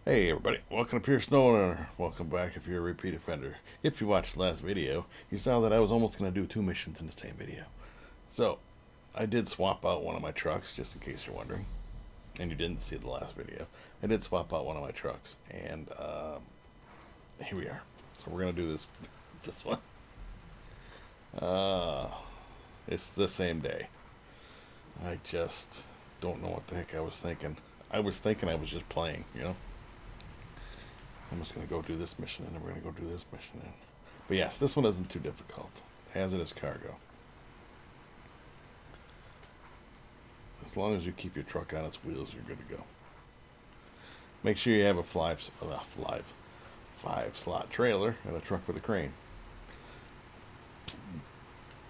Hey everybody, welcome to Snowrunner. Welcome back if you're a repeat offender. If you watched the last video, you saw that I was almost going to do two missions in the same video. So, I did swap out one of my trucks, just in case you're wondering. And you didn't see the last video. I did swap out one of my trucks, and here we are. So we're going to do this one. Uh, it's the same day. I just don't know what the heck I was thinking. I was thinking I was just playing, you know? I'm just going to go do this mission, and then we're going to go do this mission. But yes, this one isn't too difficult. Hazardous cargo. As long as you keep your truck on its wheels, you're good to go. Make sure you have a five-slot trailer and a truck with a crane.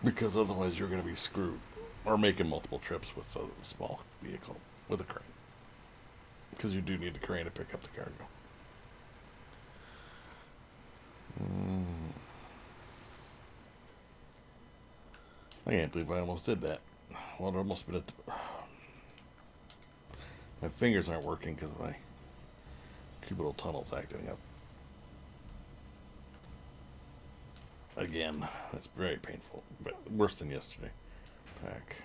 Because otherwise you're going to be screwed. Or making multiple trips with a small vehicle with a crane. Because you do need a crane to pick up the cargo. I can't believe I almost did that. Well, it almost been my fingers aren't working because my cubital tunnel's acting up. Again, that's very painful, but worse than yesterday. Pack.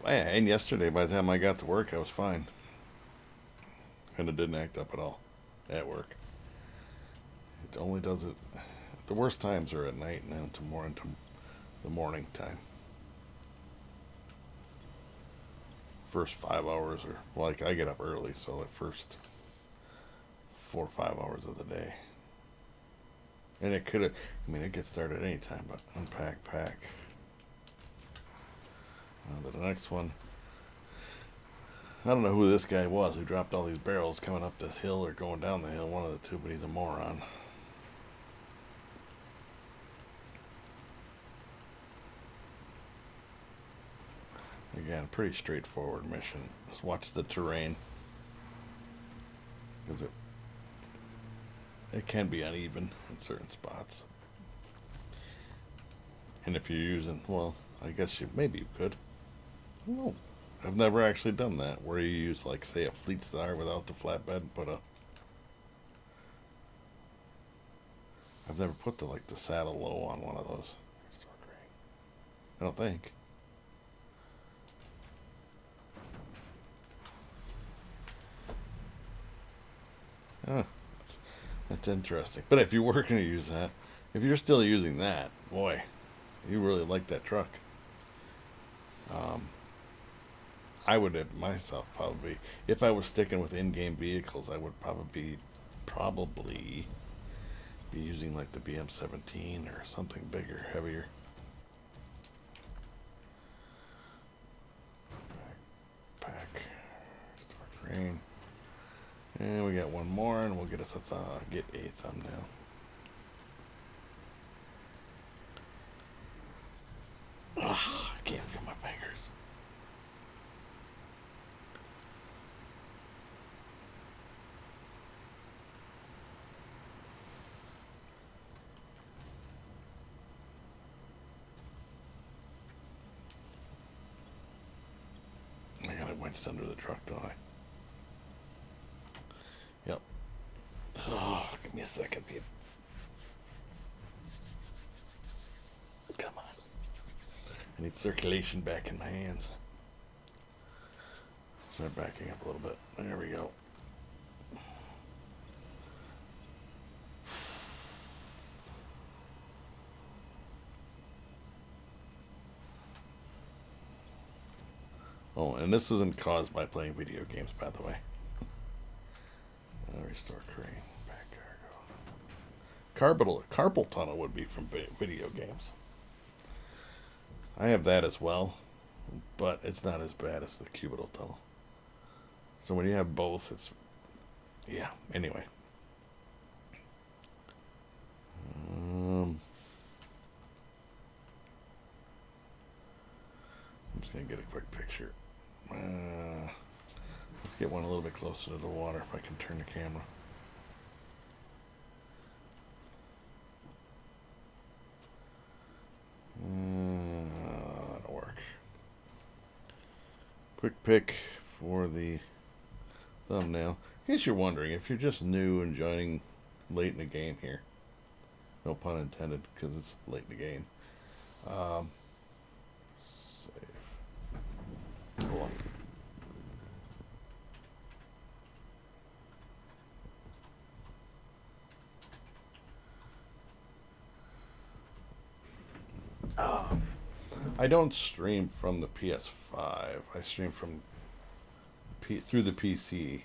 And yesterday, by the time I got to work, I was fine. And it didn't act up at all at work. It only does it. The worst times are at night and then into the morning time. First 5 hours, or like I get up early, so the first 4 or 5 hours of the day. And it could have, I mean, it gets started any time, but unpack, pack. The next one, I don't know who this guy was who dropped all these barrels coming up this hill or going down the hill, one of the two, but he's a moron. Again, pretty straightforward mission. Just watch the terrain. Because it can be uneven in certain spots. And if you're using, well, I guess maybe you could. No, I've never actually done that, where you use, like, say, a Fleet Star without the flatbed, but I've never put the saddle low on one of those. I don't think. Huh. That's interesting. But if you were going to use that, if you're still using that, boy, you really like that truck. I would have myself probably, if I was sticking with in-game vehicles, I would probably be using like the BM17 or something bigger, heavier. Pack, start crane, and we got one more, and we'll get us get a thumbnail. Ugh, I can't feel my fingers. I got it wedged under the truck, don't I? Yep. Oh, give me a second, Pete. Come on. I need circulation back in my hands. Start backing up a little bit. There we go. Oh, and this isn't caused by playing video games, by the way. Restore crane. Back cargo. Carpal tunnel would be from video games. I have that as well, but it's not as bad as the cubital tunnel. So when you have both, it's... Yeah, anyway. I'm just going to get a quick picture. Let's get one a little bit closer to the water if I can turn the camera. That'll work. Quick pick for the thumbnail. In case you're wondering, if you're just new and joining late in the game here, no pun intended, because it's late in the game. Save. Hold on. I don't stream from the PS5. I stream from through the PC,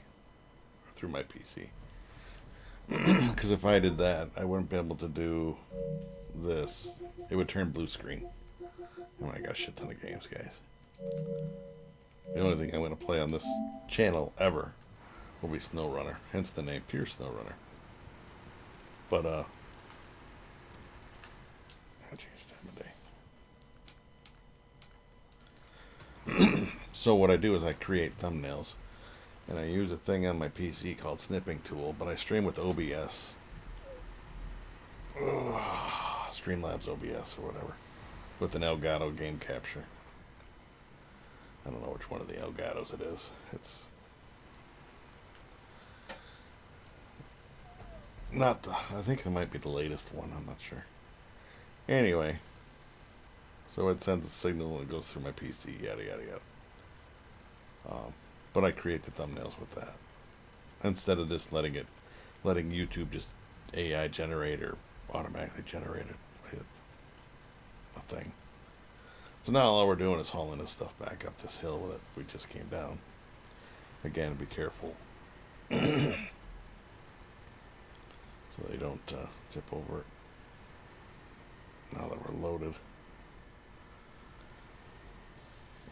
through my PC. Because if I did that, I wouldn't be able to do this. It would turn blue screen. Oh, I got a shit ton of games, guys. The only thing I'm going to play on this channel will be Snowrunner. Hence the name, Pure Snowrunner. But, I changed time of day. So what I do is I create thumbnails, and I use a thing on my PC called Snipping Tool, but I stream with OBS. Streamlabs OBS or whatever, with an Elgato game capture. I don't know which one of the Elgatos it is. It's not the, I think it might be the latest one, I'm not sure. Anyway, so it sends a signal and it goes through my PC, yada yada yada. But I create the thumbnails with that instead of just letting YouTube just AI generate or automatically generate a thing. So now all we're doing is hauling this stuff back up this hill that we just came down. Again, be careful so they don't tip over it. Now that we're loaded.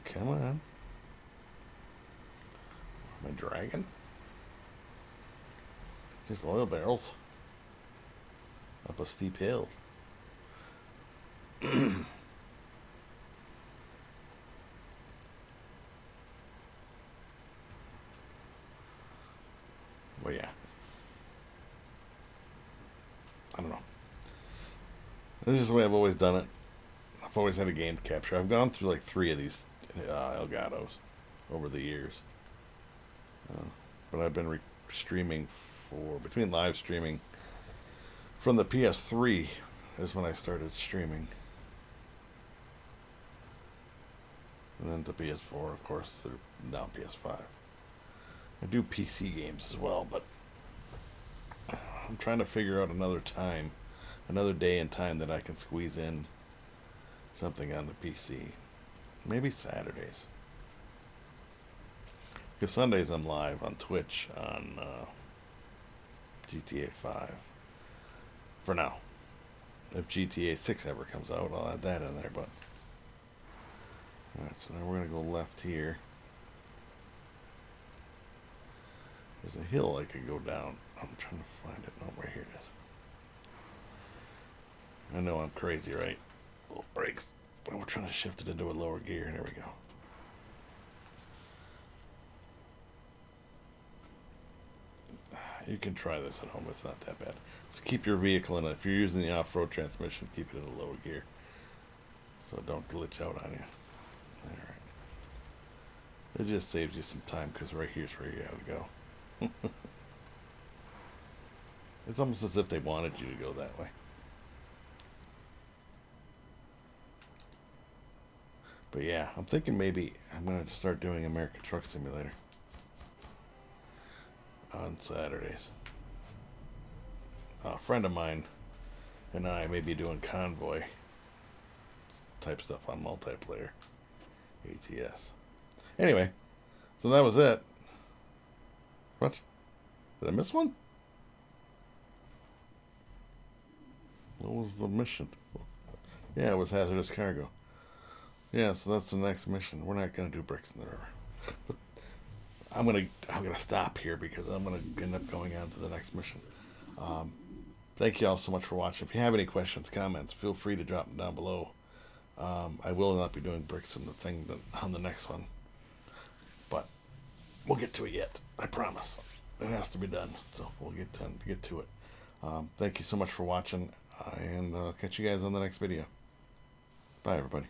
Come on. Am I dragging? Just oil barrels. Up a steep hill. Well, yeah. I don't know. This is the way I've always done it. I've always had a game to capture. I've gone through like 3 of these Elgatos over the years. But I've been streaming between live streaming from the PS3 is when I started streaming. And then to PS4, of course, now PS5. I do PC games as well, but I'm trying to figure out another day and time that I can squeeze in something on the PC. Maybe Saturdays. Because Sundays I'm live on Twitch on GTA 5. For now. If GTA 6 ever comes out, I'll add that in there, but... Alright, so now we're going to go left here. There's a hill I could go down. I'm trying to find it. Oh, right here it is. I know I'm crazy, right? Little brakes. We're trying to shift it into a lower gear. There we go. You can try this at home. It's not that bad. Just keep your vehicle in it. If you're using the off-road transmission, keep it in a lower gear. So it don't glitch out on you. Alright. It just saves you some time because right here's where you gotta go. It's almost as if they wanted you to go that way. But yeah, I'm thinking maybe I'm going to start doing American Truck Simulator on Saturdays. A friend of mine and I may be doing convoy type stuff on multiplayer. ATS. Anyway, so that was it. What? Did I miss one? What was the mission? Yeah, it was hazardous cargo. Yeah, so that's the next mission. We're not gonna do bricks in the river. But I'm gonna stop here because I'm gonna end up going on to the next mission. Thank you all so much for watching. If you have any questions, comments, feel free to drop them down below. I will not be doing bricks in the thing on the next one, but we'll get to it yet. I promise. It has to be done, so we'll get to it. Thank you so much for watching, and I'll catch you guys on the next video. Bye, everybody.